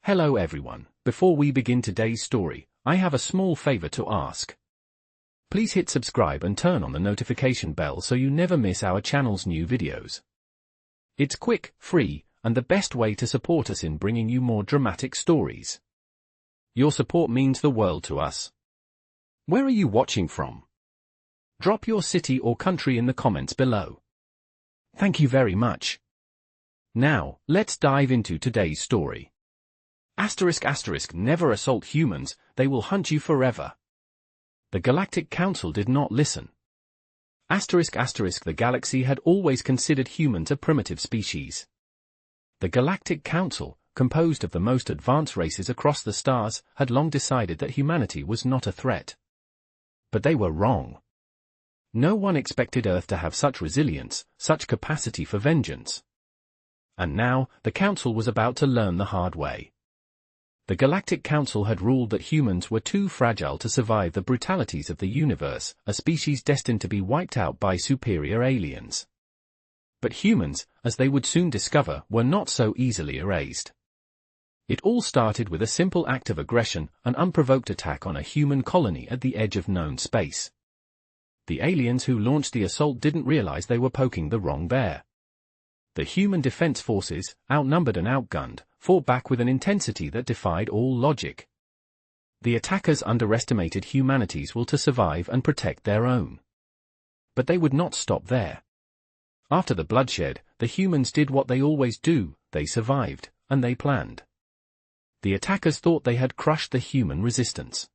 Hello everyone, before we begin today's story, I have a small favor to ask. Please hit subscribe and turn on the notification bell so you never miss our channel's new videos. It's quick, free, and the best way to support us in bringing you more dramatic stories. Your support means the world to us. Where are you watching from? Drop your city or country in the comments below. Thank you very much. Now, let's dive into today's story. Never assault humans, they will hunt you forever. The Galactic Council did not listen. The galaxy had always considered humans a primitive species. The Galactic Council, composed of the most advanced races across the stars, had long decided that humanity was not a threat. But they were wrong. No one expected Earth to have such resilience, such capacity for vengeance. And now, the Council was about to learn the hard way. The Galactic Council had ruled that humans were too fragile to survive the brutalities of the universe, a species destined to be wiped out by superior aliens. But humans, as they would soon discover, were not so easily erased. It all started with a simple act of aggression, an unprovoked attack on a human colony at the edge of known space. The aliens who launched the assault didn't realize they were poking the wrong bear. The human defense forces, outnumbered and outgunned, fought back with an intensity that defied all logic. The attackers underestimated humanity's will to survive and protect their own. But they would not stop there. After the bloodshed, the humans did what they always do, they survived, and they planned. The attackers thought they had crushed the human resistance.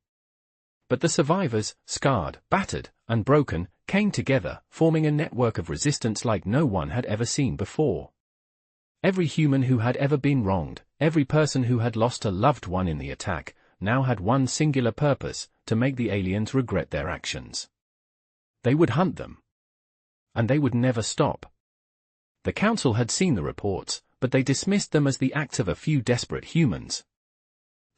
But the survivors, scarred, battered, and broken, came together, forming a network of resistance like no one had ever seen before. Every human who had ever been wronged, every person who had lost a loved one in the attack, now had one singular purpose: to make the aliens regret their actions. They would hunt them. And they would never stop. The Council had seen the reports, but they dismissed them as the acts of a few desperate humans.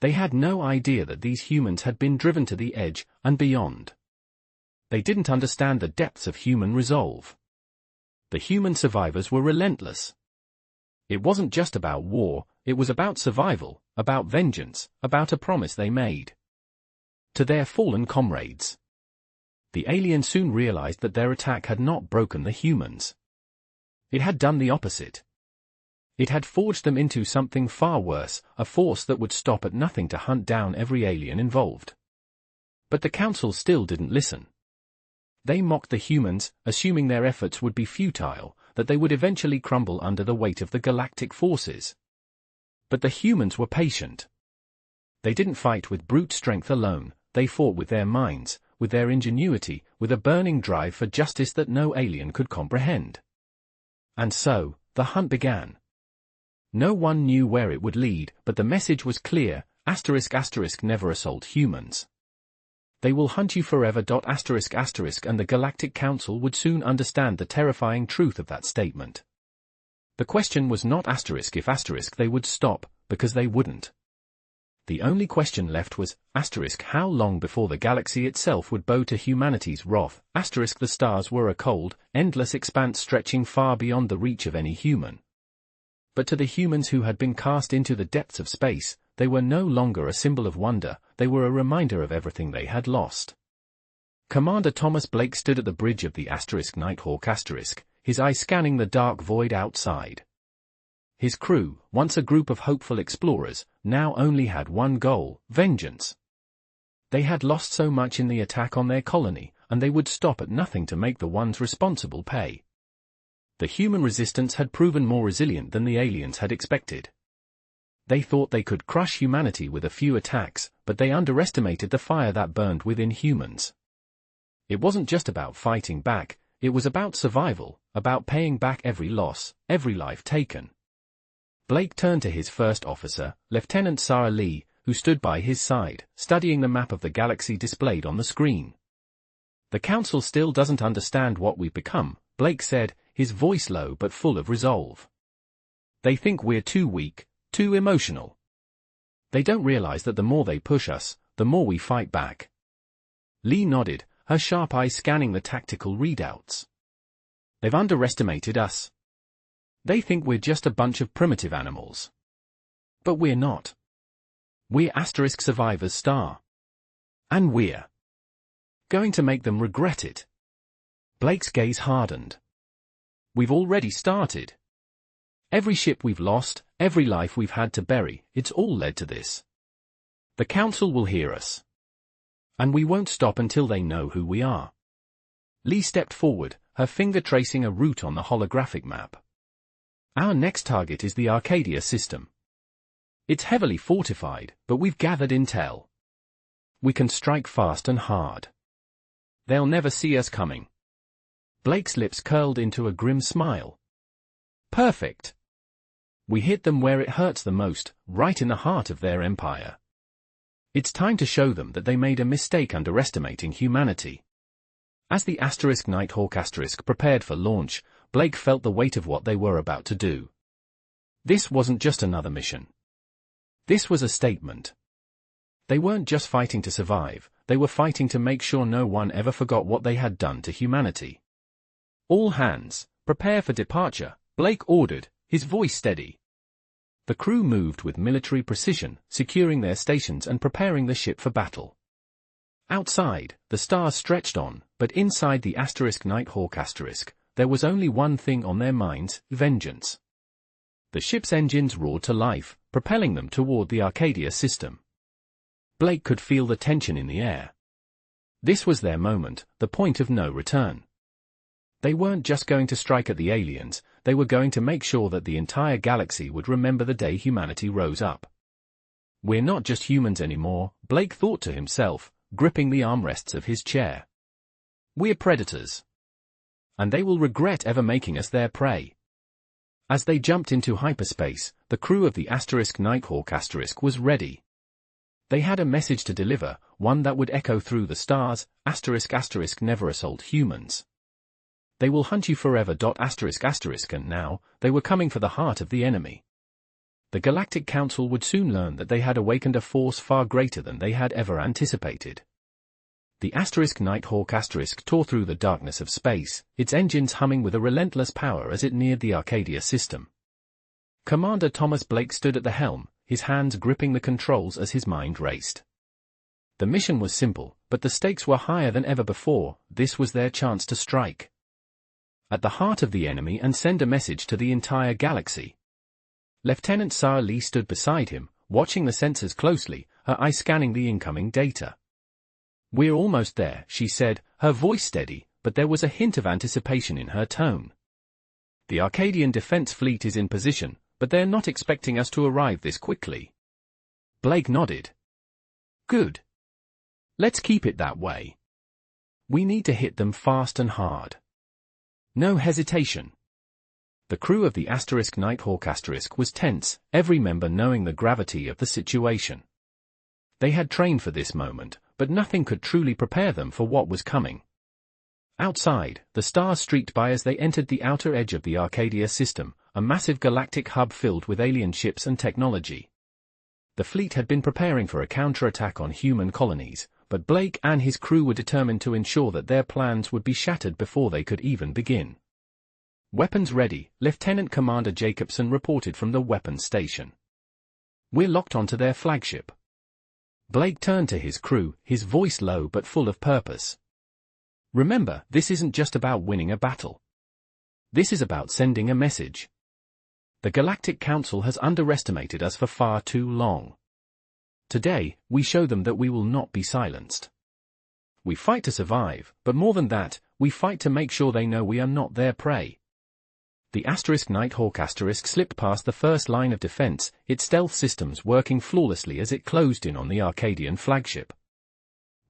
They had no idea that these humans had been driven to the edge and beyond. They didn't understand the depths of human resolve. The human survivors were relentless. It wasn't just about war, it was about survival, about vengeance, about a promise they made to their fallen comrades. The aliens soon realized that their attack had not broken the humans. It had done the opposite. It had forged them into something far worse, a force that would stop at nothing to hunt down every alien involved. But the Council still didn't listen. They mocked the humans, assuming their efforts would be futile, that they would eventually crumble under the weight of the galactic forces. But the humans were patient. They didn't fight with brute strength alone, they fought with their minds, with their ingenuity, with a burning drive for justice that no alien could comprehend. And so, the hunt began. No one knew where it would lead, but the message was clear: never assault humans. They will hunt you forever. And the Galactic Council would soon understand the terrifying truth of that statement. The question was not if they would stop, because they wouldn't. The only question left was, how long before the galaxy itself would bow to humanity's wrath. The stars were a cold, endless expanse stretching far beyond the reach of any human. But to the humans who had been cast into the depths of space, they were no longer a symbol of wonder, they were a reminder of everything they had lost. Commander Thomas Blake stood at the bridge of the Nighthawk, his eyes scanning the dark void outside. His crew, once a group of hopeful explorers, now only had one goal: vengeance. They had lost so much in the attack on their colony, and they would stop at nothing to make the ones responsible pay. The human resistance had proven more resilient than the aliens had expected. They thought they could crush humanity with a few attacks, but they underestimated the fire that burned within humans. It wasn't just about fighting back, it was about survival, about paying back every loss, every life taken. Blake turned to his first officer, Lieutenant Sarah Lee, who stood by his side, studying the map of the galaxy displayed on the screen. "The Council still doesn't understand what we've become," Blake said, his voice low but full of resolve. "They think we're too weak, too emotional. They don't realize that the more they push us, the more we fight back." Lee nodded, her sharp eyes scanning the tactical readouts. "They've underestimated us. They think we're just a bunch of primitive animals. But we're not. We're asterisk survivors star. And we're going to make them regret it. Blake's gaze hardened. We've already started. Every ship we've lost, every life we've had to bury, it's all led to this. The Council will hear us. And we won't stop until they know who we are. Lee stepped forward, her finger tracing a route on the holographic map. Our next target is the Arcadia system. It's heavily fortified, but we've gathered intel. We can strike fast and hard. They'll never see us coming. Blake's lips curled into a grim smile. Perfect. We hit them where it hurts the most, right in the heart of their empire. It's time to show them that they made a mistake underestimating humanity. As the Nighthawk prepared for launch, Blake felt the weight of what they were about to do. This wasn't just another mission. This was a statement. They weren't just fighting to survive, they were fighting to make sure no one ever forgot what they had done to humanity. All hands, prepare for departure, Blake ordered, his voice steady. The crew moved with military precision, securing their stations and preparing the ship for battle. Outside, the stars stretched on, but inside the Nighthawk there was only one thing on their minds: vengeance. The ship's engines roared to life, propelling them toward the Arcadia system. Blake could feel the tension in the air. This was their moment, the point of no return. They weren't just going to strike at the aliens, they were going to make sure that the entire galaxy would remember the day humanity rose up. We're not just humans anymore, Blake thought to himself, gripping the armrests of his chair. We're predators. And they will regret ever making us their prey. As they jumped into hyperspace, the crew of the Nighthawk was ready. They had a message to deliver, one that would echo through the stars: never assault humans. They will hunt you forever. And now, they were coming for the heart of the enemy. The Galactic Council would soon learn that they had awakened a force far greater than they had ever anticipated. The Nighthawk tore through the darkness of space, its engines humming with a relentless power as it neared the Arcadia system. Commander Thomas Blake stood at the helm, his hands gripping the controls as his mind raced. The mission was simple, but the stakes were higher than ever before. This was their chance to strike at the heart of the enemy and send a message to the entire galaxy. Lieutenant Sarah Lee stood beside him, watching the sensors closely, her eyes scanning the incoming data. We're almost there, she said, her voice steady, but there was a hint of anticipation in her tone. The Arcadian defense fleet is in position, but they're not expecting us to arrive this quickly. Blake nodded. Good. Let's keep it that way. We need to hit them fast and hard. No hesitation. The crew of the Nighthawk was tense, every member knowing the gravity of the situation. They had trained for this moment, but nothing could truly prepare them for what was coming. Outside, the stars streaked by as they entered the outer edge of the Arcadia system, a massive galactic hub filled with alien ships and technology. The fleet had been preparing for a counterattack on human colonies, but Blake and his crew were determined to ensure that their plans would be shattered before they could even begin. Weapons ready, Lieutenant Commander Jacobson reported from the weapons station. We're locked onto their flagship. Blake turned to his crew, his voice low but full of purpose. Remember, this isn't just about winning a battle. This is about sending a message. The Galactic Council has underestimated us for far too long. Today, we show them that we will not be silenced. We fight to survive, but more than that, we fight to make sure they know we are not their prey. The Nighthawk slipped past the first line of defense, its stealth systems working flawlessly as it closed in on the Arcadian flagship.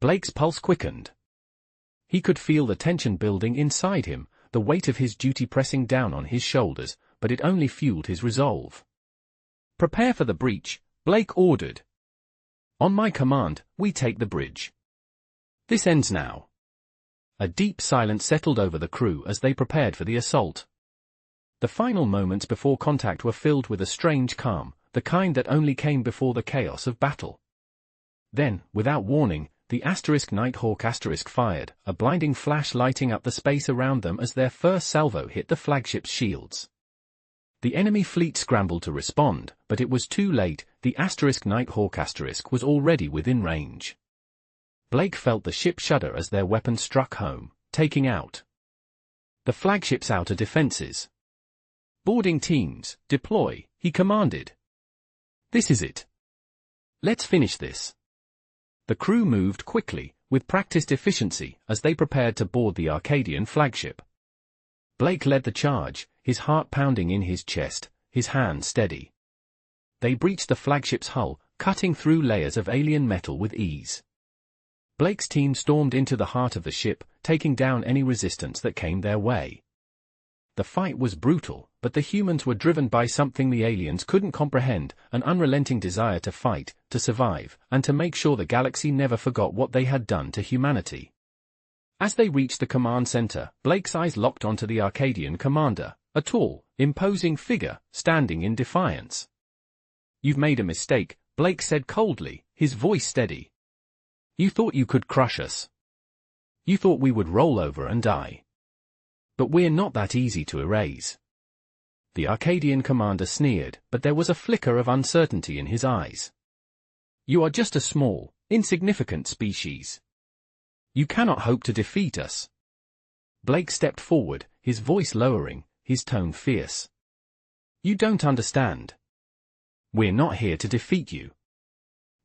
Blake's pulse quickened. He could feel the tension building inside him, the weight of his duty pressing down on his shoulders, but it only fueled his resolve. Prepare for the breach, Blake ordered. On my command, we take the bridge. This ends now. A deep silence settled over the crew as they prepared for the assault. The final moments before contact were filled with a strange calm, the kind that only came before the chaos of battle. Then, without warning, the Nighthawk fired, a blinding flash lighting up the space around them as their first salvo hit the flagship's shields. The enemy fleet scrambled to respond, but it was too late. The Nighthawk was already within range. Blake felt the ship shudder as their weapons struck home, taking out the flagship's outer defenses. Boarding teams, deploy, he commanded. This is it. Let's finish this. The crew moved quickly, with practiced efficiency, as they prepared to board the Arcadian flagship. Blake led the charge, his heart pounding in his chest, his hands steady. They breached the flagship's hull, cutting through layers of alien metal with ease. Blake's team stormed into the heart of the ship, taking down any resistance that came their way. The fight was brutal, but the humans were driven by something the aliens couldn't comprehend, an unrelenting desire to fight, to survive, and to make sure the galaxy never forgot what they had done to humanity. As they reached the command center, Blake's eyes locked onto the Arcadian commander, a tall, imposing figure, standing in defiance. "You've made a mistake," Blake said coldly, his voice steady. "You thought you could crush us. You thought we would roll over and die. But we're not that easy to erase." The Arcadian commander sneered, but there was a flicker of uncertainty in his eyes. "You are just a small, insignificant species. You cannot hope to defeat us." Blake stepped forward, his voice lowering, his tone fierce. "You don't understand. We're not here to defeat you.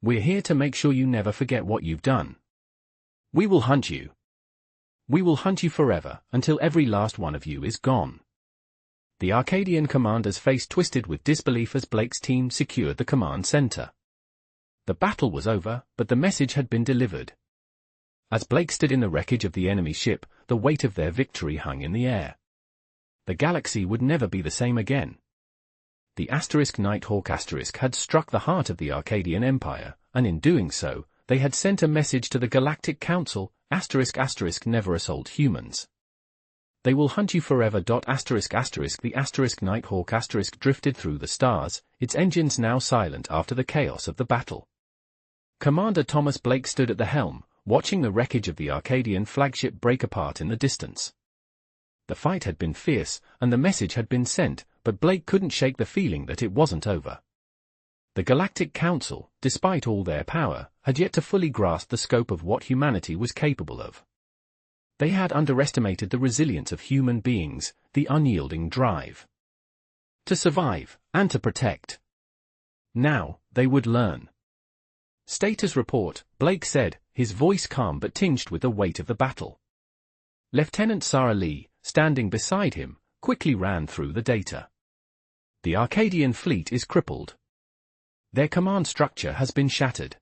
We're here to make sure you never forget what you've done. We will hunt you. We will hunt you forever, until every last one of you is gone." The Arcadian commander's face twisted with disbelief as Blake's team secured the command center. The battle was over, but the message had been delivered. As Blake stood in the wreckage of the enemy ship, the weight of their victory hung in the air. The galaxy would never be the same again. The Nighthawk had struck the heart of the Arcadian Empire, and in doing so, they had sent a message to the Galactic Council, ***, never assault humans. They will hunt you forever. The Nighthawk drifted through the stars, its engines now silent after the chaos of the battle. Commander Thomas Blake stood at the helm, watching the wreckage of the Arcadian flagship break apart in the distance. The fight had been fierce, and the message had been sent, but Blake couldn't shake the feeling that it wasn't over. The Galactic Council, despite all their power, had yet to fully grasp the scope of what humanity was capable of. They had underestimated the resilience of human beings, the unyielding drive to survive, and to protect. Now, they would learn. "Status report," Blake said, his voice calm but tinged with the weight of the battle. Lieutenant Sarah Lee, standing beside him, quickly ran through the data. "The Arcadian fleet is crippled. Their command structure has been shattered.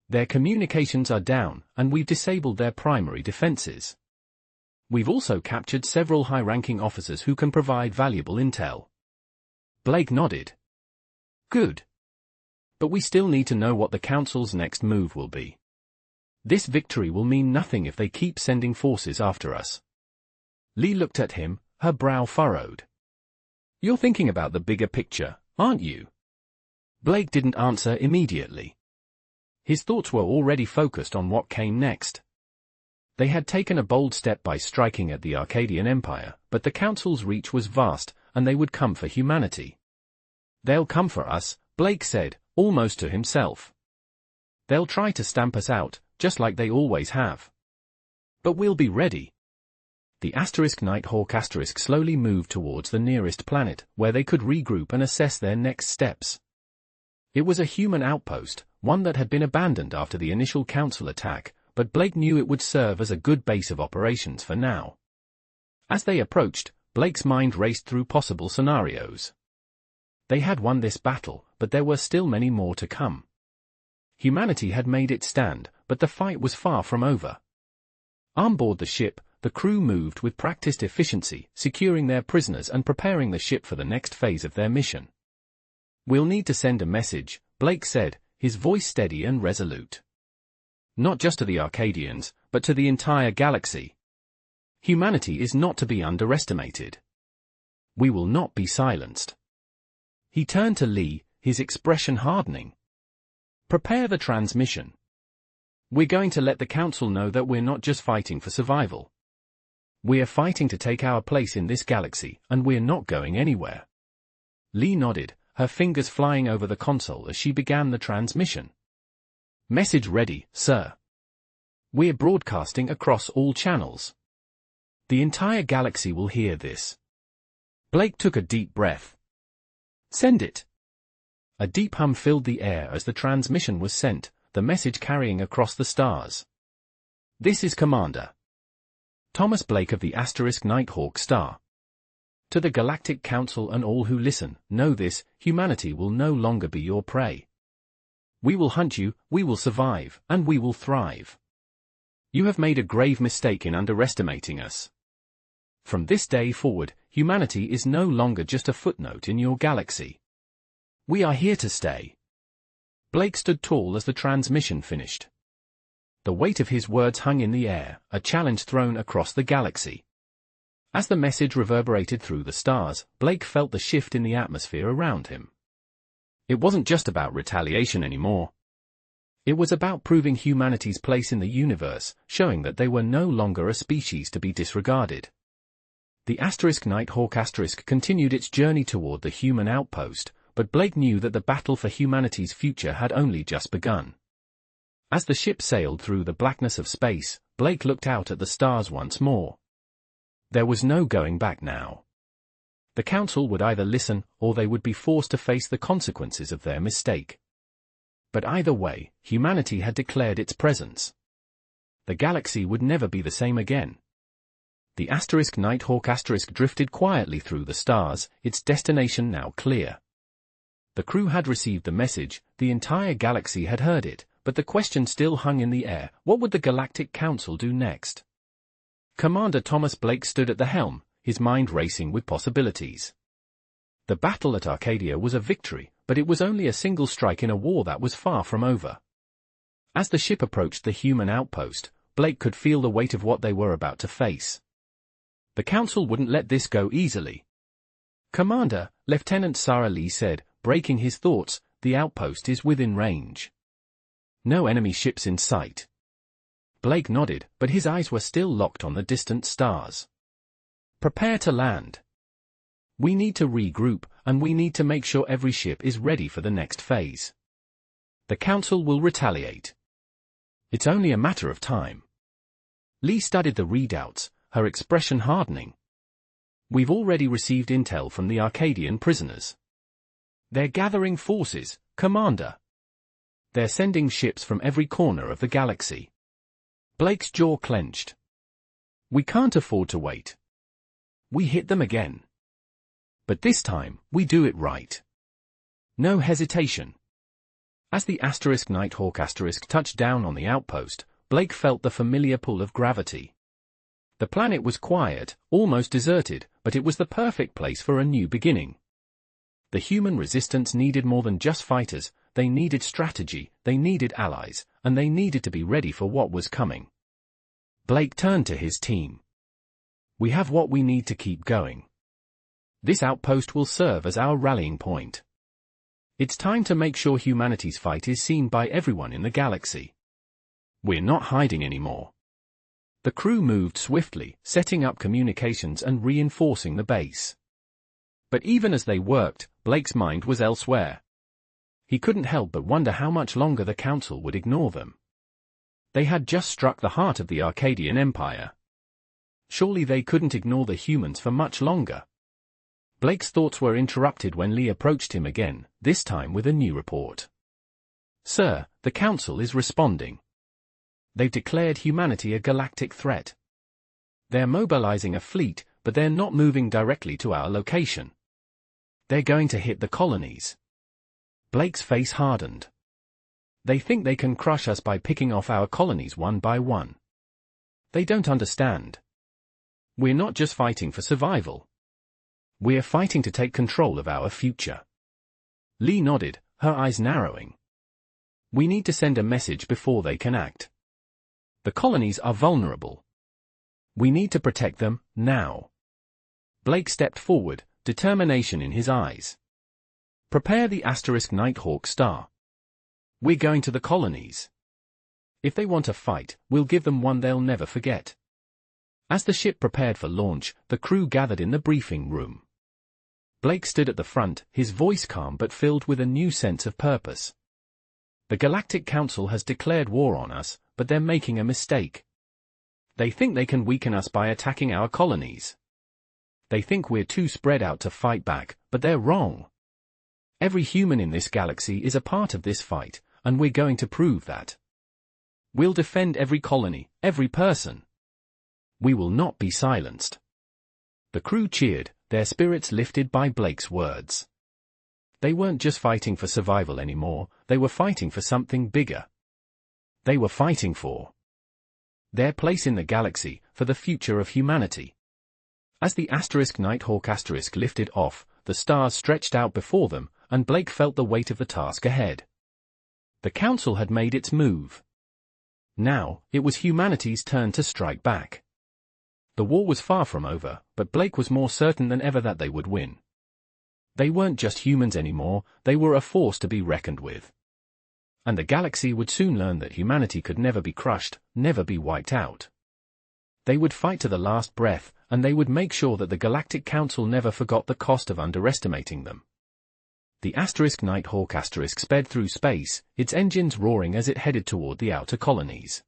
Their communications are down, and we've disabled their primary defenses. We've also captured several high-ranking officers who can provide valuable intel." Blake nodded. "Good. But we still need to know what the Council's next move will be. This victory will mean nothing if they keep sending forces after us." Lee looked at him, her brow furrowed. "You're thinking about the bigger picture, aren't you?" Blake didn't answer immediately. His thoughts were already focused on what came next. They had taken a bold step by striking at the Arcadian Empire, but the Council's reach was vast, and they would come for humanity. "They'll come for us," Blake said, almost to himself. "They'll try to stamp us out, just like they always have. But we'll be ready." The Nighthawk slowly moved towards the nearest planet, where they could regroup and assess their next steps. It was a human outpost, one that had been abandoned after the initial Council attack, but Blake knew it would serve as a good base of operations for now. As they approached, Blake's mind raced through possible scenarios. They had won this battle, but there were still many more to come. Humanity had made its stand, but the fight was far from over. On board the ship, the crew moved with practiced efficiency, securing their prisoners and preparing the ship for the next phase of their mission. "We'll need to send a message," Blake said, his voice steady and resolute. "Not just to the Arcadians, but to the entire galaxy. Humanity is not to be underestimated. We will not be silenced." He turned to Lee, his expression hardening. "Prepare the transmission. We're going to let the Council know that we're not just fighting for survival. We're fighting to take our place in this galaxy, and we're not going anywhere." Lee nodded, her fingers flying over the console as she began the transmission. Message ready, sir. We're broadcasting across all channels. The entire galaxy will hear this. Blake took a deep breath. Send it. A deep hum filled the air as the transmission was sent, the message carrying across the stars. This is Commander Thomas Blake of the Nighthawk star. To the Galactic Council and all who listen, know this: humanity will no longer be your prey. We will hunt you, we will survive, and we will thrive. You have made a grave mistake in underestimating us. From this day forward, humanity is no longer just a footnote in your galaxy. We are here to stay. Blake stood tall as the transmission finished. The weight of his words hung in the air, a challenge thrown across the galaxy. As the message reverberated through the stars, Blake felt the shift in the atmosphere around him. It wasn't just about retaliation anymore. It was about proving humanity's place in the universe, showing that they were no longer a species to be disregarded. The Nighthawk continued its journey toward the human outpost, but Blake knew that the battle for humanity's future had only just begun. As the ship sailed through the blackness of space, Blake looked out at the stars once more. There was no going back now. The Council would either listen, or they would be forced to face the consequences of their mistake. But either way, humanity had declared its presence. The galaxy would never be the same again. The Nighthawk drifted quietly through the stars, its destination now clear. The crew had received the message, the entire galaxy had heard it, but the question still hung in the air: what would the Galactic Council do next? Commander Thomas Blake stood at the helm, his mind racing with possibilities. The battle at Arcadia was a victory, but it was only a single strike in a war that was far from over. As the ship approached the human outpost, Blake could feel the weight of what they were about to face. The Council wouldn't let this go easily. Commander, Lieutenant Sarah Lee said, breaking his thoughts, the outpost is within range. No enemy ships in sight. Blake nodded, but his eyes were still locked on the distant stars. Prepare to land. We need to regroup, and we need to make sure every ship is ready for the next phase. The Council will retaliate. It's only a matter of time. Lee studied the readouts, her expression hardening. We've already received intel from the Arcadian prisoners. They're gathering forces, Commander. They're sending ships from every corner of the galaxy. Blake's jaw clenched. We can't afford to wait. We hit them again. But this time, we do it right. No hesitation. As the Nighthawk touched down on the outpost, Blake felt the familiar pull of gravity. The planet was quiet, almost deserted, but it was the perfect place for a new beginning. The human resistance needed more than just fighters, they needed strategy, they needed allies, and they needed to be ready for what was coming. Blake turned to his team. We have what we need to keep going. This outpost will serve as our rallying point. It's time to make sure humanity's fight is seen by everyone in the galaxy. We're not hiding anymore. The crew moved swiftly, setting up communications and reinforcing the base. But even as they worked, Blake's mind was elsewhere. He couldn't help but wonder how much longer the Council would ignore them. They had just struck the heart of the Arcadian Empire. Surely they couldn't ignore the humans for much longer. Blake's thoughts were interrupted when Lee approached him again, this time with a new report. Sir, the Council is responding. They've declared humanity a galactic threat. They're mobilizing a fleet, but they're not moving directly to our location. They're going to hit the colonies. Blake's face hardened. They think they can crush us by picking off our colonies one by one. They don't understand. We're not just fighting for survival. We're fighting to take control of our future. Lee nodded, her eyes narrowing. We need to send a message before they can act. The colonies are vulnerable. We need to protect them, now. Blake stepped forward, determination in his eyes. Prepare the Nighthawk star. We're going to the colonies. If they want a fight, we'll give them one they'll never forget. As the ship prepared for launch, the crew gathered in the briefing room. Blake stood at the front, his voice calm but filled with a new sense of purpose. The Galactic Council has declared war on us, but they're making a mistake. They think they can weaken us by attacking our colonies. They think we're too spread out to fight back, but they're wrong. Every human in this galaxy is a part of this fight, and we're going to prove that. We'll defend every colony, every person. We will not be silenced. The crew cheered, their spirits lifted by Blake's words. They weren't just fighting for survival anymore, they were fighting for something bigger. They were fighting for their place in the galaxy, for the future of humanity. As the Nighthawk lifted off, the stars stretched out before them, and Blake felt the weight of the task ahead. The Council had made its move. Now, it was humanity's turn to strike back. The war was far from over, but Blake was more certain than ever that they would win. They weren't just humans anymore, they were a force to be reckoned with. And the galaxy would soon learn that humanity could never be crushed, never be wiped out. They would fight to the last breath, and they would make sure that the Galactic Council never forgot the cost of underestimating them. The Nighthawk sped through space, its engines roaring as it headed toward the outer colonies.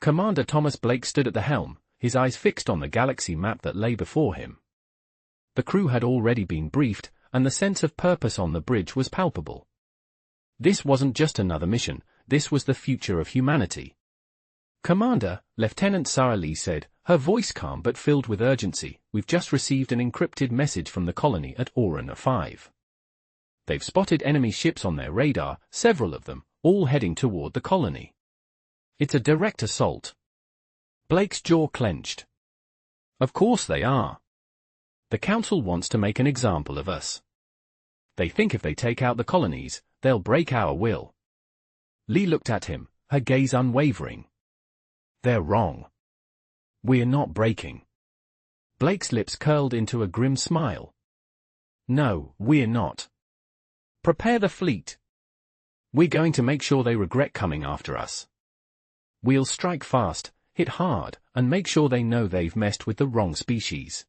Commander Thomas Blake stood at the helm, his eyes fixed on the galaxy map that lay before him. The crew had already been briefed, and the sense of purpose on the bridge was palpable. This wasn't just another mission, this was the future of humanity. "Commander," Lieutenant Sarah Lee said, her voice calm but filled with urgency, "we've just received an encrypted message from the colony at Orana 5. They've spotted enemy ships on their radar, several of them, all heading toward the colony. It's a direct assault." Blake's jaw clenched. "Of course they are. The Council wants to make an example of us. They think if they take out the colonies, they'll break our will." Lee looked at him, her gaze unwavering. "They're wrong. We're not breaking." Blake's lips curled into a grim smile. "No, we're not. Prepare the fleet. We're going to make sure they regret coming after us. We'll strike fast, hit hard, and make sure they know they've messed with the wrong species."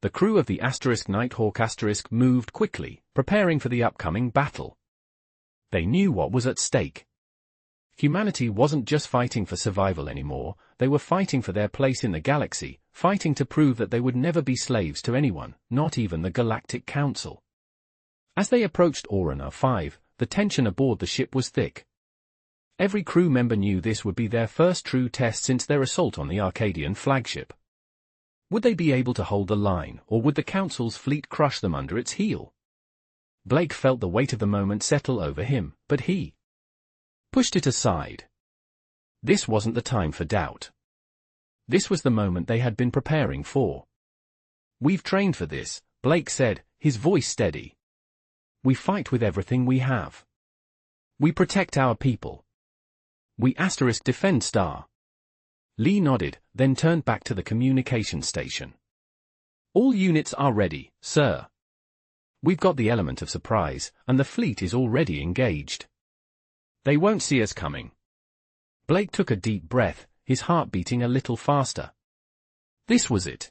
The crew of the Nighthawk moved quickly, preparing for the upcoming battle. They knew what was at stake. Humanity wasn't just fighting for survival anymore, they were fighting for their place in the galaxy, fighting to prove that they would never be slaves to anyone, not even the Galactic Council. As they approached Orana 5, the tension aboard the ship was thick. Every crew member knew this would be their first true test since their assault on the Arcadian flagship. Would they be able to hold the line, or would the Council's fleet crush them under its heel? Blake felt the weight of the moment settle over him, but he pushed it aside. This wasn't the time for doubt. This was the moment they had been preparing for. "We've trained for this," Blake said, his voice steady. "We fight with everything we have. We protect our people. We defend Star." Lee nodded, then turned back to the communication station. "All units are ready, sir. We've got the element of surprise, and the fleet is already engaged. They won't see us coming." Blake took a deep breath, his heart beating a little faster. This was it.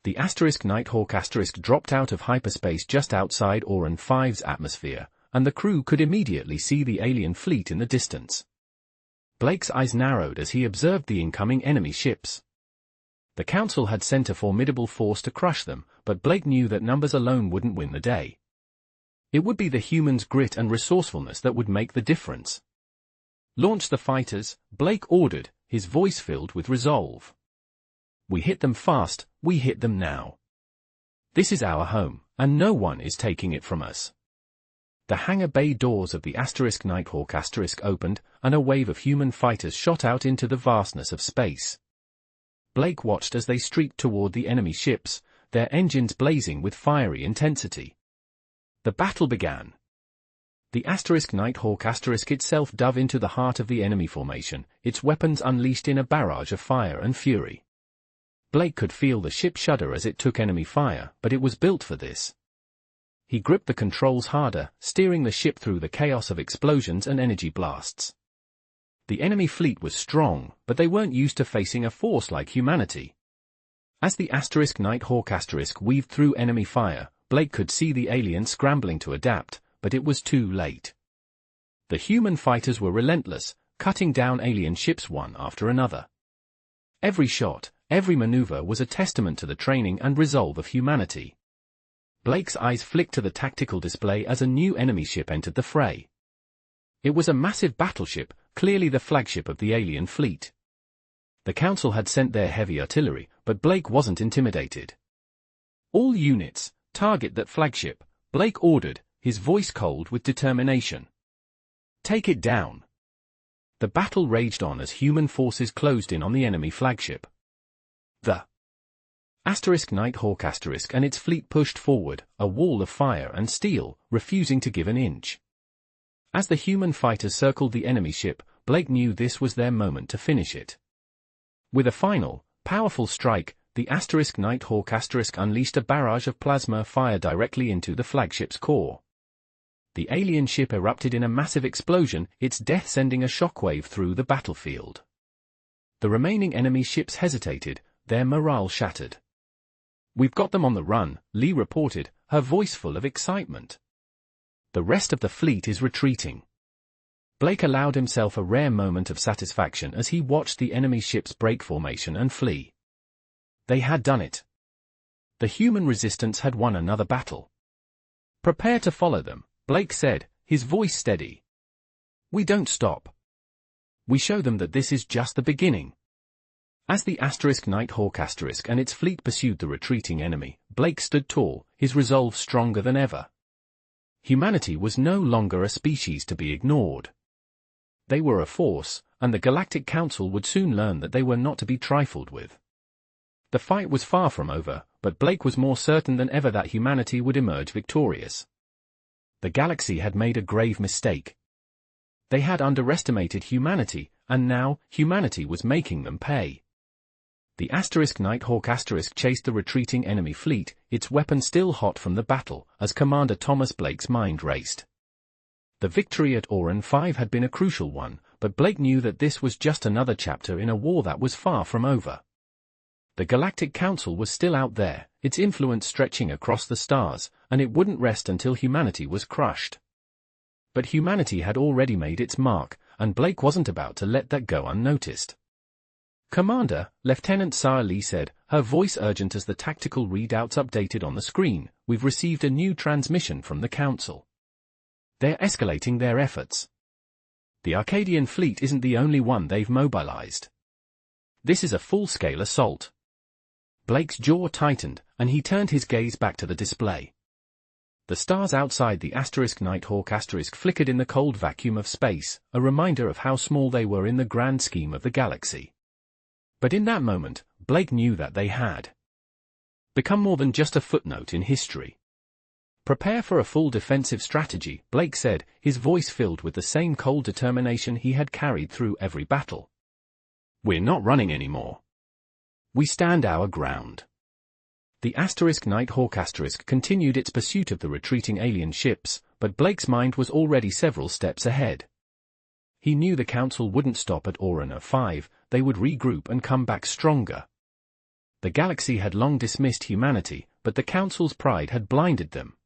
The Nighthawk dropped out of hyperspace just outside Orana 5's atmosphere, and the crew could immediately see the alien fleet in the distance. Blake's eyes narrowed as he observed the incoming enemy ships. The Council had sent a formidable force to crush them, but Blake knew that numbers alone wouldn't win the day. It would be the humans' grit and resourcefulness that would make the difference. "Launch the fighters," Blake ordered, his voice filled with resolve. "We hit them fast, we hit them now. This is our home, and no one is taking it from us." The hangar bay doors of the Nighthawk opened, and a wave of human fighters shot out into the vastness of space. Blake watched as they streaked toward the enemy ships, their engines blazing with fiery intensity. The battle began. The Nighthawk itself dove into the heart of the enemy formation, its weapons unleashed in a barrage of fire and fury. Blake could feel the ship shudder as it took enemy fire, but it was built for this. He gripped the controls harder, steering the ship through the chaos of explosions and energy blasts. The enemy fleet was strong, but they weren't used to facing a force like humanity. As the Nighthawk weaved through enemy fire, Blake could see the aliens scrambling to adapt, but it was too late. The human fighters were relentless, cutting down alien ships one after another. Every shot, every maneuver was a testament to the training and resolve of humanity. Blake's eyes flicked to the tactical display as a new enemy ship entered the fray. It was a massive battleship, clearly the flagship of the alien fleet. The Council had sent their heavy artillery, but Blake wasn't intimidated. "All units, target that flagship," Blake ordered, his voice cold with determination. "Take it down." The battle raged on as human forces closed in on the enemy flagship. The Nighthawk and its fleet pushed forward, a wall of fire and steel, refusing to give an inch. As the human fighters circled the enemy ship, Blake knew this was their moment to finish it. With a final, powerful strike, the Nighthawk unleashed a barrage of plasma fire directly into the flagship's core. The alien ship erupted in a massive explosion, its death sending a shockwave through the battlefield. The remaining enemy ships hesitated, their morale shattered. "We've got them on the run," Lee reported, her voice full of excitement. "The rest of the fleet is retreating." Blake allowed himself a rare moment of satisfaction as he watched the enemy ships break formation and flee. They had done it. The human resistance had won another battle. "Prepare to follow them," Blake said, his voice steady. "We don't stop. We show them that this is just the beginning." As the Nighthawk and its fleet pursued the retreating enemy, Blake stood tall, his resolve stronger than ever. Humanity was no longer a species to be ignored. They were a force, and the Galactic Council would soon learn that they were not to be trifled with. The fight was far from over, but Blake was more certain than ever that humanity would emerge victorious. The galaxy had made a grave mistake. They had underestimated humanity, and now, humanity was making them pay. The Nighthawk chased the retreating enemy fleet, its weapon still hot from the battle, as Commander Thomas Blake's mind raced. The victory at Oran 5 had been a crucial one, but Blake knew that this was just another chapter in a war that was far from over. The Galactic Council was still out there, its influence stretching across the stars, and it wouldn't rest until humanity was crushed. But humanity had already made its mark, and Blake wasn't about to let that go unnoticed. "Commander," Lieutenant Sarah Lee said, her voice urgent as the tactical readouts updated on the screen, "we've received a new transmission from the Council. They're escalating their efforts. The Arcadian fleet isn't the only one they've mobilized. This is a full-scale assault." Blake's jaw tightened, and he turned his gaze back to the display. The stars outside the Nighthawk flickered in the cold vacuum of space, a reminder of how small they were in the grand scheme of the galaxy. But in that moment, Blake knew that they had become more than just a footnote in history. "Prepare for a full defensive strategy," Blake said, his voice filled with the same cold determination he had carried through every battle. "We're not running anymore. We stand our ground." The Nighthawk continued its pursuit of the retreating alien ships, but Blake's mind was already several steps ahead. He knew the Council wouldn't stop at Oran 5, they would regroup and come back stronger. The galaxy had long dismissed humanity, but the Council's pride had blinded them.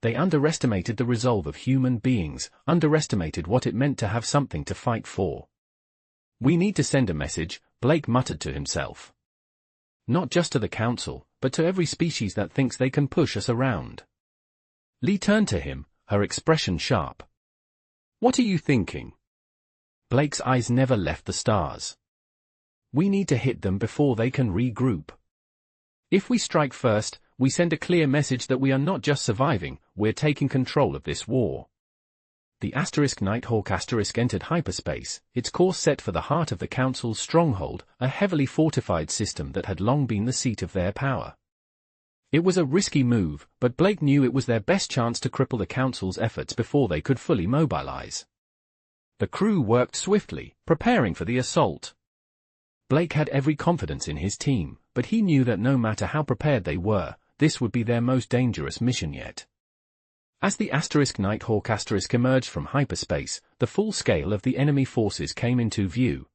They underestimated the resolve of human beings, underestimated what it meant to have something to fight for. "We need to send a message," Blake muttered to himself. "Not just to the Council, but to every species that thinks they can push us around." Lee turned to him, her expression sharp. "What are you thinking?" Blake's eyes never left the stars. "We need to hit them before they can regroup. If we strike first, we send a clear message that we are not just surviving, we're taking control of this war." The Nighthawk entered hyperspace, its course set for the heart of the Council's stronghold, a heavily fortified system that had long been the seat of their power. It was a risky move, but Blake knew it was their best chance to cripple the Council's efforts before they could fully mobilize. The crew worked swiftly, preparing for the assault. Blake had every confidence in his team, but he knew that no matter how prepared they were, this would be their most dangerous mission yet. As the Nighthawk emerged from hyperspace, the full scale of the enemy forces came into view.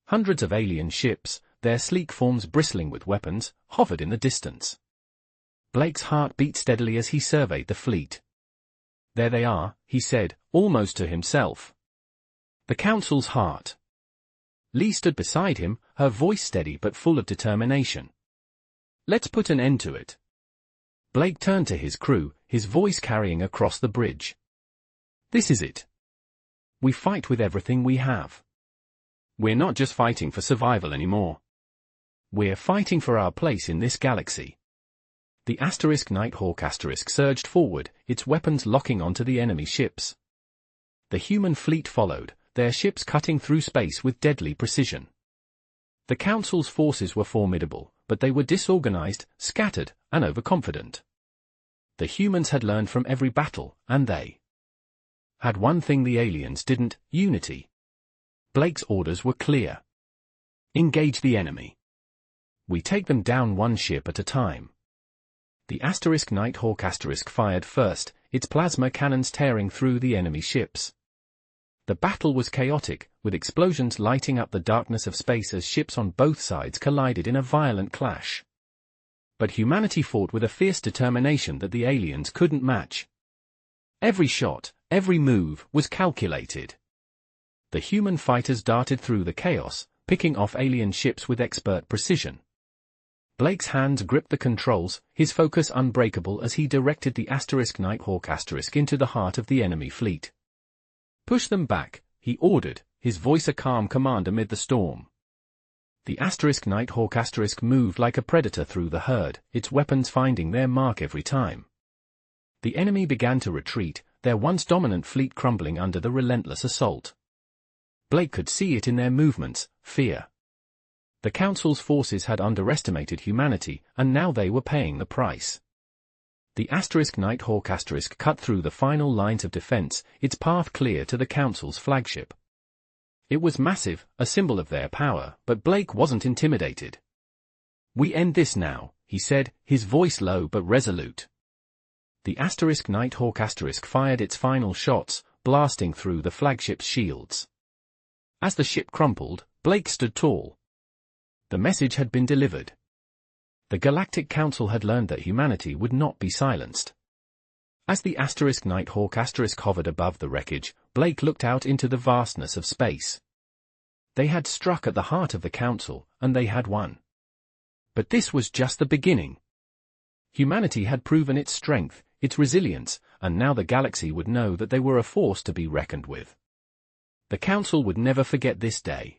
Hundreds of alien ships, their sleek forms bristling with weapons, hovered in the distance. Blake's heart beat steadily as he surveyed the fleet. There they are, he said, almost to himself. The Council's heart. Lee stood beside him, her voice steady but full of determination. Let's put an end to it. Blake turned to his crew, his voice carrying across the bridge. This is it. We fight with everything we have. We're not just fighting for survival anymore. We're fighting for our place in this galaxy. The Nighthawk surged forward, its weapons locking onto the enemy ships. The human fleet followed, their ships cutting through space with deadly precision. The Council's forces were formidable, but they were disorganized, scattered, and overconfident. The humans had learned from every battle, and they had one thing the aliens didn't: unity. Blake's orders were clear. Engage the enemy. We take them down one ship at a time. The Nighthawk fired first, its plasma cannons tearing through the enemy ships. The battle was chaotic, with explosions lighting up the darkness of space as ships on both sides collided in a violent clash. But humanity fought with a fierce determination that the aliens couldn't match. Every shot, every move, was calculated. The human fighters darted through the chaos, picking off alien ships with expert precision. Blake's hands gripped the controls, his focus unbreakable as he directed the Nighthawk into the heart of the enemy fleet. Push them back, he ordered, his voice a calm command amid the storm. The Nighthawk moved like a predator through the herd, its weapons finding their mark every time. The enemy began to retreat, their once dominant fleet crumbling under the relentless assault. Blake could see it in their movements: fear. The Council's forces had underestimated humanity, and now they were paying the price. The Nighthawk cut through the final lines of defense, its path clear to the Council's flagship. It was massive, a symbol of their power, but Blake wasn't intimidated. We end this now, he said, his voice low but resolute. The Nighthawk fired its final shots, blasting through the flagship's shields. As the ship crumpled, Blake stood tall. The message had been delivered. The Galactic Council had learned that humanity would not be silenced. As the Nighthawk hovered above the wreckage, Blake looked out into the vastness of space. They had struck at the heart of the Council, and they had won. But this was just the beginning. Humanity had proven its strength, its resilience, and now the galaxy would know that they were a force to be reckoned with. The Council would never forget this day.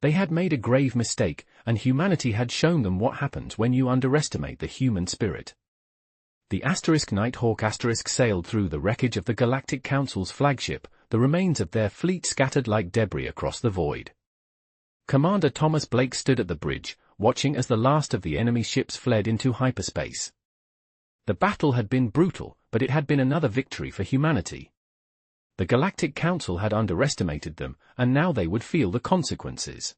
They had made a grave mistake, and humanity had shown them what happens when you underestimate the human spirit. The Nighthawk sailed through the wreckage of the Galactic Council's flagship, the remains of their fleet scattered like debris across the void. Commander Thomas Blake stood at the bridge, watching as the last of the enemy ships fled into hyperspace. The battle had been brutal, but it had been another victory for humanity. The Galactic Council had underestimated them, and now they would feel the consequences.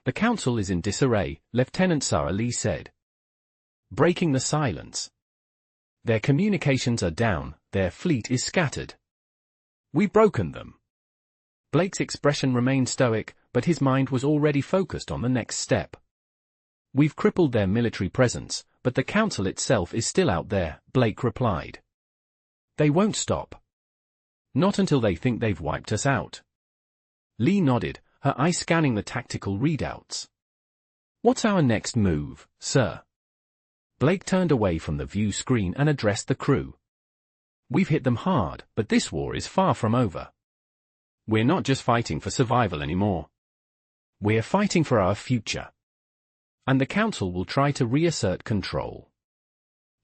The Council is in disarray, Lieutenant Sarah Lee said. Breaking the silence. Their communications are down, their fleet is scattered. We've broken them. Blake's expression remained stoic, but his mind was already focused on the next step. We've crippled their military presence, but the Council itself is still out there, Blake replied. They won't stop. Not until they think they've wiped us out. Lee nodded, her eyes scanning the tactical readouts. What's our next move, sir? Blake turned away from the view screen and addressed the crew. We've hit them hard, but this war is far from over. We're not just fighting for survival anymore. We're fighting for our future. And the Council will try to reassert control.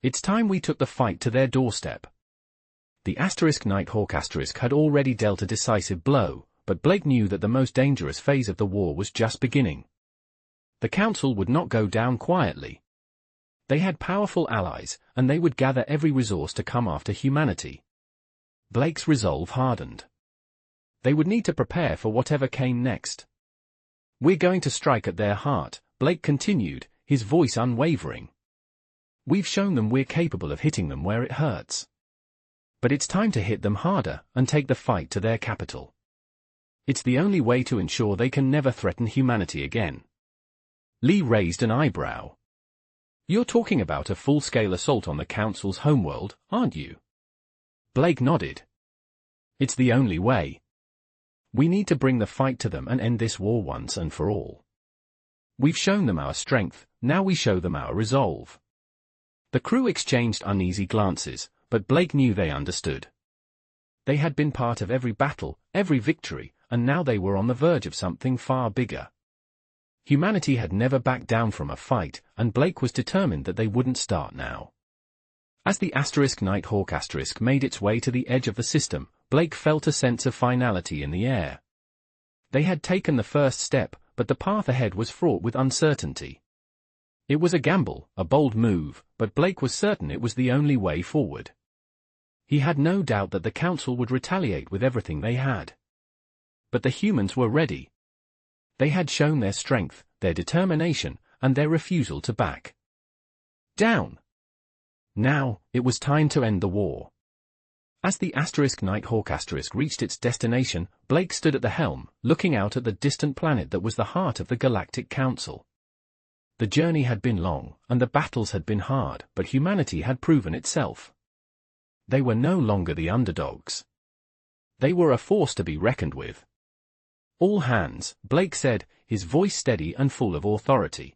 It's time we took the fight to their doorstep. The Nighthawk had already dealt a decisive blow, but Blake knew that the most dangerous phase of the war was just beginning. The Council would not go down quietly. They had powerful allies, and they would gather every resource to come after humanity. Blake's resolve hardened. They would need to prepare for whatever came next. We're going to strike at their heart, Blake continued, his voice unwavering. We've shown them we're capable of hitting them where it hurts. But it's time to hit them harder and take the fight to their capital. It's the only way to ensure they can never threaten humanity again. Lee raised an eyebrow. You're talking about a full-scale assault on the Council's homeworld, aren't you? Blake nodded. It's the only way. We need to bring the fight to them and end this war once and for all. We've shown them our strength, now we show them our resolve. The crew exchanged uneasy glances, but Blake knew they understood. They had been part of every battle, every victory, and now they were on the verge of something far bigger. Humanity had never backed down from a fight, and Blake was determined that they wouldn't start now. As the Nighthawk made its way to the edge of the system, Blake felt a sense of finality in the air. They had taken the first step, but the path ahead was fraught with uncertainty. It was a gamble, a bold move, but Blake was certain it was the only way forward. He had no doubt that the Council would retaliate with everything they had. But the humans were ready. They had shown their strength, their determination, and their refusal to back down. Now, it was time to end the war. As the Nighthawk reached its destination, Blake stood at the helm, looking out at the distant planet that was the heart of the Galactic Council. The journey had been long, and the battles had been hard, but humanity had proven itself. They were no longer the underdogs. They were a force to be reckoned with. All hands, Blake said, his voice steady and full of authority.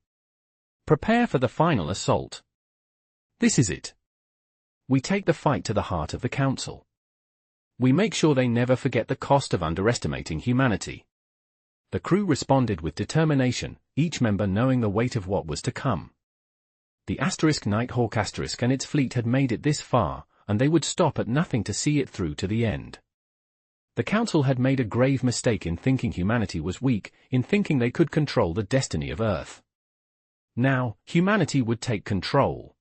Prepare for the final assault. This is it. We take the fight to the heart of the Council. We make sure they never forget the cost of underestimating humanity. The crew responded with determination, each member knowing the weight of what was to come. The Nighthawk and its fleet had made it this far, and they would stop at nothing to see it through to the end. The Council had made a grave mistake in thinking humanity was weak, in thinking they could control the destiny of Earth. Now, humanity would take control.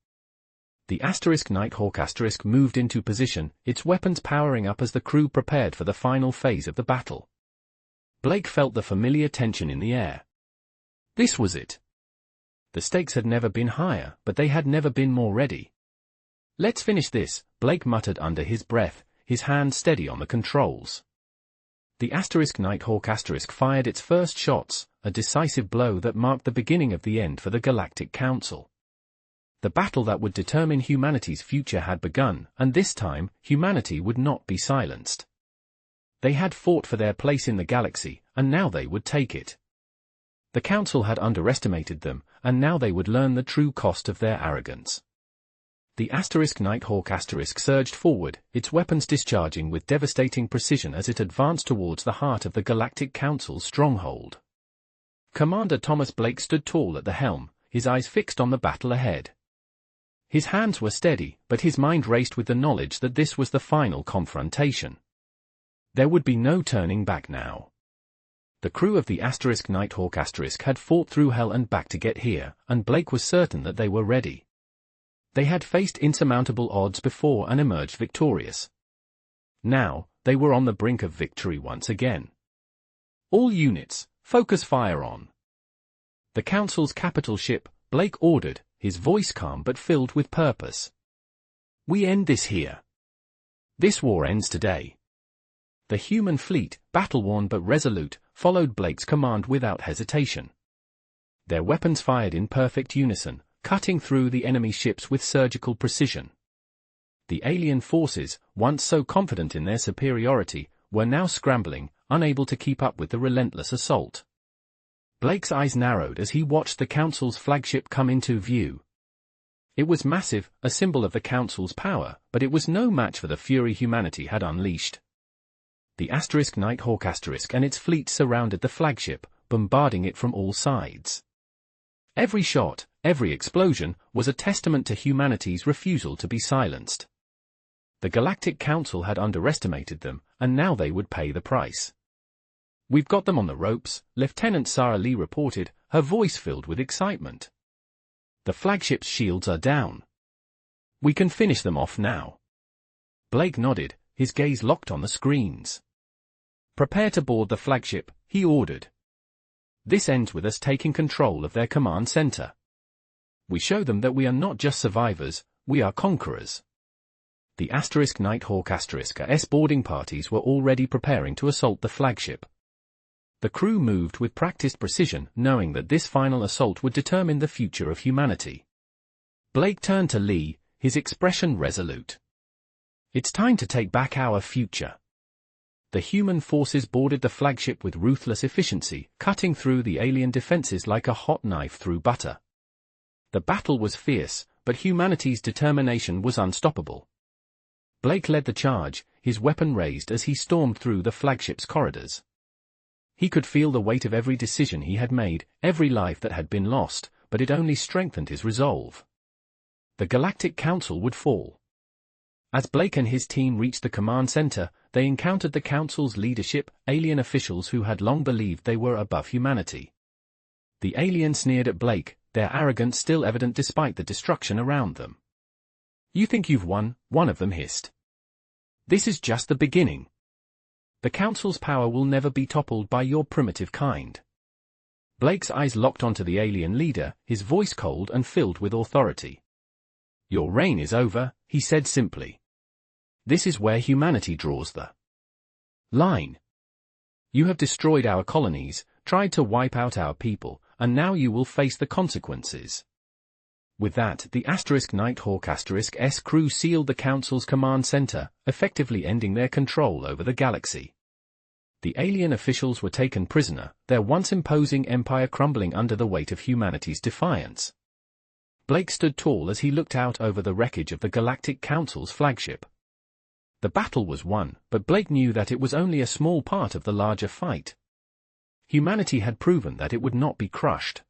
The Nighthawk moved into position, its weapons powering up as the crew prepared for the final phase of the battle. Blake felt the familiar tension in the air. This was it. The stakes had never been higher, but they had never been more ready. Let's finish this, Blake muttered under his breath, his hand steady on the controls. The Nighthawk fired its first shots, a decisive blow that marked the beginning of the end for the Galactic Council. The battle that would determine humanity's future had begun, and this time, humanity would not be silenced. They had fought for their place in the galaxy, and now they would take it. The Council had underestimated them, and now they would learn the true cost of their arrogance. The Nighthawk surged forward, its weapons discharging with devastating precision as it advanced towards the heart of the Galactic Council's stronghold. Commander Thomas Blake stood tall at the helm, his eyes fixed on the battle ahead. His hands were steady, but his mind raced with the knowledge that this was the final confrontation. There would be no turning back now. The crew of the Nighthawk had fought through hell and back to get here, and Blake was certain that they were ready. They had faced insurmountable odds before and emerged victorious. Now, they were on the brink of victory once again. All units, focus fire on the Council's capital ship, Blake ordered, his voice calm but filled with purpose. We end this here. This war ends today. The human fleet, battle-worn but resolute, followed Blake's command without hesitation. Their weapons fired in perfect unison, cutting through the enemy ships with surgical precision. The alien forces, once so confident in their superiority, were now scrambling, unable to keep up with the relentless assault. Blake's eyes narrowed as he watched the Council's flagship come into view. It was massive, a symbol of the Council's power, but it was no match for the fury humanity had unleashed. The Nighthawk and its fleet surrounded the flagship, bombarding it from all sides. Every shot, every explosion, was a testament to humanity's refusal to be silenced. The Galactic Council had underestimated them, and now they would pay the price. We've got them on the ropes, Lieutenant Sarah Lee reported, her voice filled with excitement. The flagship's shields are down. We can finish them off now. Blake nodded, his gaze locked on the screens. Prepare to board the flagship, he ordered. This ends with us taking control of their command center. We show them that we are not just survivors, we are conquerors. The Nighthawk boarding parties were already preparing to assault the flagship. The crew moved with practiced precision, knowing that this final assault would determine the future of humanity. Blake turned to Lee, his expression resolute. It's time to take back our future. The human forces boarded the flagship with ruthless efficiency, cutting through the alien defenses like a hot knife through butter. The battle was fierce, but humanity's determination was unstoppable. Blake led the charge, his weapon raised as he stormed through the flagship's corridors. He could feel the weight of every decision he had made, every life that had been lost, but it only strengthened his resolve. The Galactic Council would fall. As Blake and his team reached the command center, they encountered the Council's leadership, alien officials who had long believed they were above humanity. The aliens sneered at Blake, their arrogance still evident despite the destruction around them. "You think you've won," one of them hissed. "This is just the beginning. The Council's power will never be toppled by your primitive kind." Blake's eyes locked onto the alien leader, his voice cold and filled with authority. "Your reign is over," he said simply. "This is where humanity draws the line. You have destroyed our colonies, tried to wipe out our people, and now you will face the consequences." With that, the Nighthawk*'s crew sealed the Council's command center, effectively ending their control over the galaxy. The alien officials were taken prisoner, their once imposing empire crumbling under the weight of humanity's defiance. Blake stood tall as he looked out over the wreckage of the Galactic Council's flagship. The battle was won, but Blake knew that it was only a small part of the larger fight. Humanity had proven that it would not be crushed.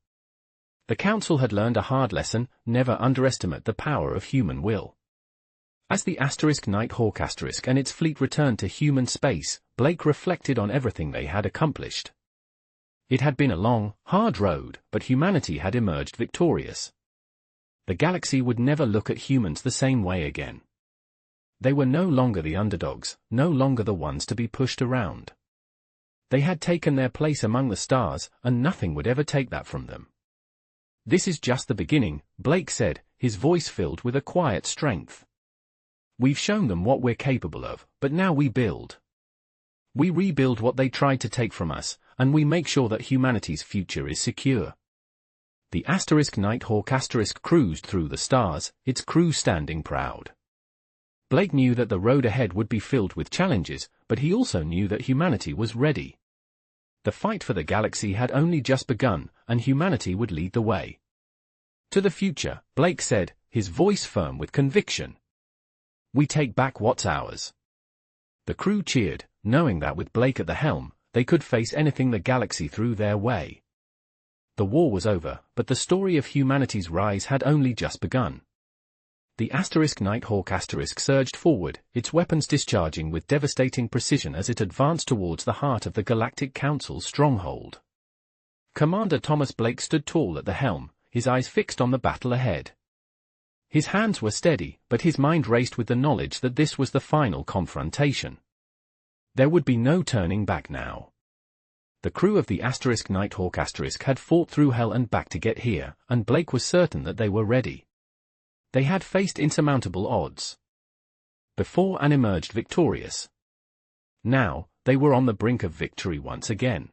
The Council had learned a hard lesson: never underestimate the power of human will. As the Nighthawk** and its fleet returned to human space, Blake reflected on everything they had accomplished. It had been a long, hard road, but humanity had emerged victorious. The galaxy would never look at humans the same way again. They were no longer the underdogs, no longer the ones to be pushed around. They had taken their place among the stars, and nothing would ever take that from them. "This is just the beginning," Blake said, his voice filled with a quiet strength. "We've shown them what we're capable of, but now we build. We rebuild what they tried to take from us, and we make sure that humanity's future is secure." The Nighthawk** cruised through the stars, its crew standing proud. Blake knew that the road ahead would be filled with challenges, but he also knew that humanity was ready. The fight for the galaxy had only just begun, and humanity would lead the way. "To the future," Blake said, his voice firm with conviction. "We take back what's ours." The crew cheered, knowing that with Blake at the helm, they could face anything the galaxy threw their way. The war was over, but the story of humanity's rise had only just begun. The Nighthawk** surged forward, its weapons discharging with devastating precision as it advanced towards the heart of the Galactic Council's stronghold. Commander Thomas Blake stood tall at the helm, his eyes fixed on the battle ahead. His hands were steady, but his mind raced with the knowledge that this was the final confrontation. There would be no turning back now. The crew of the Nighthawk** had fought through hell and back to get here, and Blake was certain that they were ready. They had faced insurmountable odds before and emerged victorious. Now, they were on the brink of victory once again.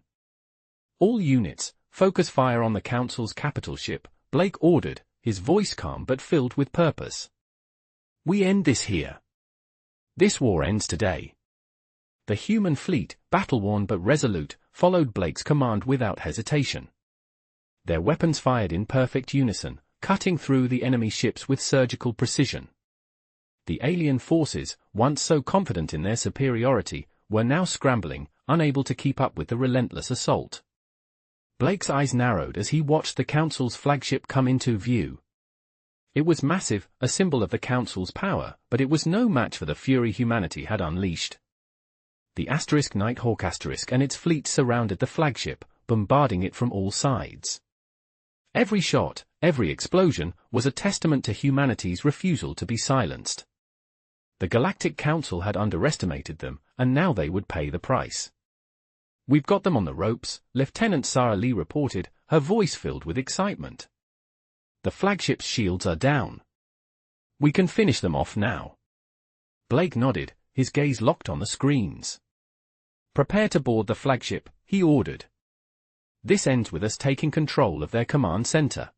"All units, focus fire on the Council's capital ship," Blake ordered, his voice calm but filled with purpose. "We end this here. This war ends today." The human fleet, battle-worn but resolute, followed Blake's command without hesitation. Their weapons fired in perfect unison, cutting through the enemy ships with surgical precision. The alien forces, once so confident in their superiority, were now scrambling, unable to keep up with the relentless assault. Blake's eyes narrowed as he watched the Council's flagship come into view. It was massive, a symbol of the Council's power, but it was no match for the fury humanity had unleashed. The Nighthawk** and its fleet surrounded the flagship, bombarding it from all sides. Every shot, every explosion, was a testament to humanity's refusal to be silenced. The Galactic Council had underestimated them, and now they would pay the price. "We've got them on the ropes," Lieutenant Sarah Lee reported, her voice filled with excitement. "The flagship's shields are down. We can finish them off now." Blake nodded, his gaze locked on the screens. "Prepare to board the flagship," he ordered. "This ends with us taking control of their command center."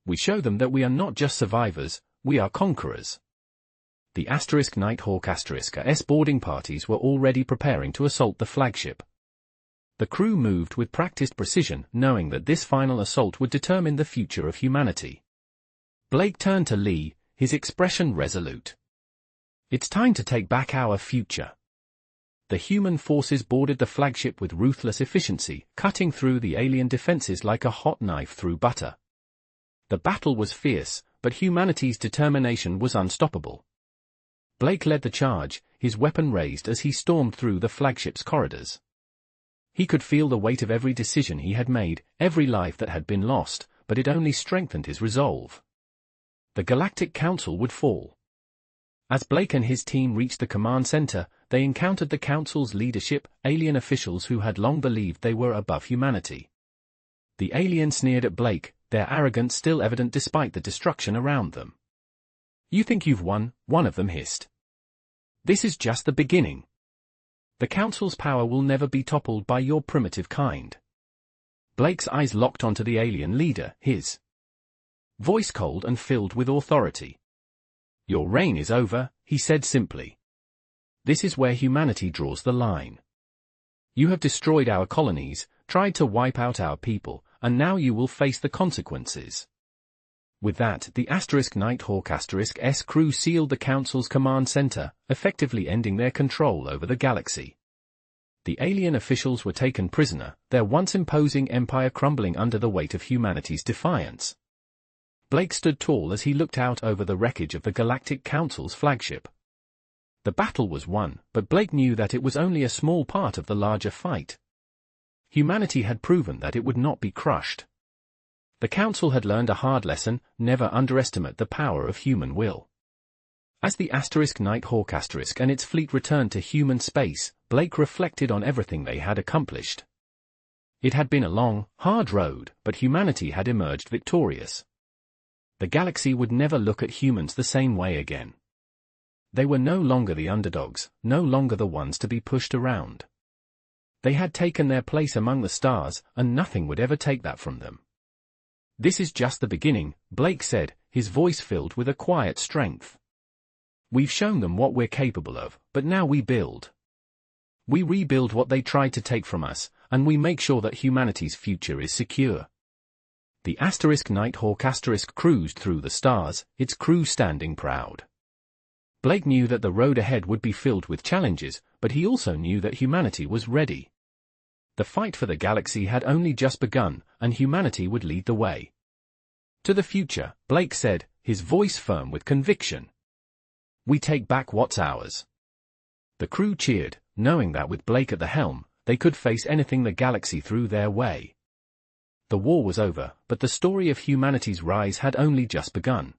We show them that we are not just survivors, we are conquerors. The Nighthawk*S boarding parties were already preparing to assault the flagship. The crew moved with practiced precision, knowing that this final assault would determine the future of humanity. Blake turned to Lee, his expression resolute. It's time to take back our future. The human forces boarded the flagship with ruthless efficiency, cutting through the alien defenses like a hot knife through butter. The battle was fierce, but humanity's determination was unstoppable. Blake led the charge, his weapon raised as he stormed through the flagship's corridors. He could feel the weight of every decision he had made, every life that had been lost, but it only strengthened his resolve. The Galactic Council would fall. As Blake and his team reached the command center, they encountered the Council's leadership, alien officials who had long believed they were above humanity. The aliens sneered at Blake, their arrogance still evident despite the destruction around them. "You think you've won," one of them hissed. "This is just the beginning. The Council's power will never be toppled by your primitive kind." Blake's eyes locked onto the alien leader, his voice cold and filled with authority. "Your reign is over," he said simply. "This is where humanity draws the line. You have destroyed our colonies, tried to wipe out our people, and now you will face the consequences." With that, the Nighthawk*S crew sealed the Council's command center, effectively ending their control over the galaxy. The alien officials were taken prisoner, their once imposing empire crumbling under the weight of humanity's defiance. Blake stood tall as he looked out over the wreckage of the Galactic Council's flagship. The battle was won, but Blake knew that it was only a small part of the larger fight. Humanity had proven that it would not be crushed. The Council had learned a hard lesson: never underestimate the power of human will. As the Nighthawk* and its fleet returned to human space, Blake reflected on everything they had accomplished. It had been a long, hard road, but humanity had emerged victorious. The galaxy would never look at humans the same way again. They were no longer the underdogs, no longer the ones to be pushed around. They had taken their place among the stars, and nothing would ever take that from them. "This is just the beginning," Blake said, his voice filled with a quiet strength. "We've shown them what we're capable of, but now we build. We rebuild what they tried to take from us, and we make sure that humanity's future is secure." The Nighthawk* cruised through the stars, its crew standing proud. Blake knew that the road ahead would be filled with challenges, but he also knew that humanity was ready. The fight for the galaxy had only just begun, and humanity would lead the way. "To the future," Blake said, his voice firm with conviction. "We take back what's ours." The crew cheered, knowing that with Blake at the helm, they could face anything the galaxy threw their way. The war was over, but the story of humanity's rise had only just begun.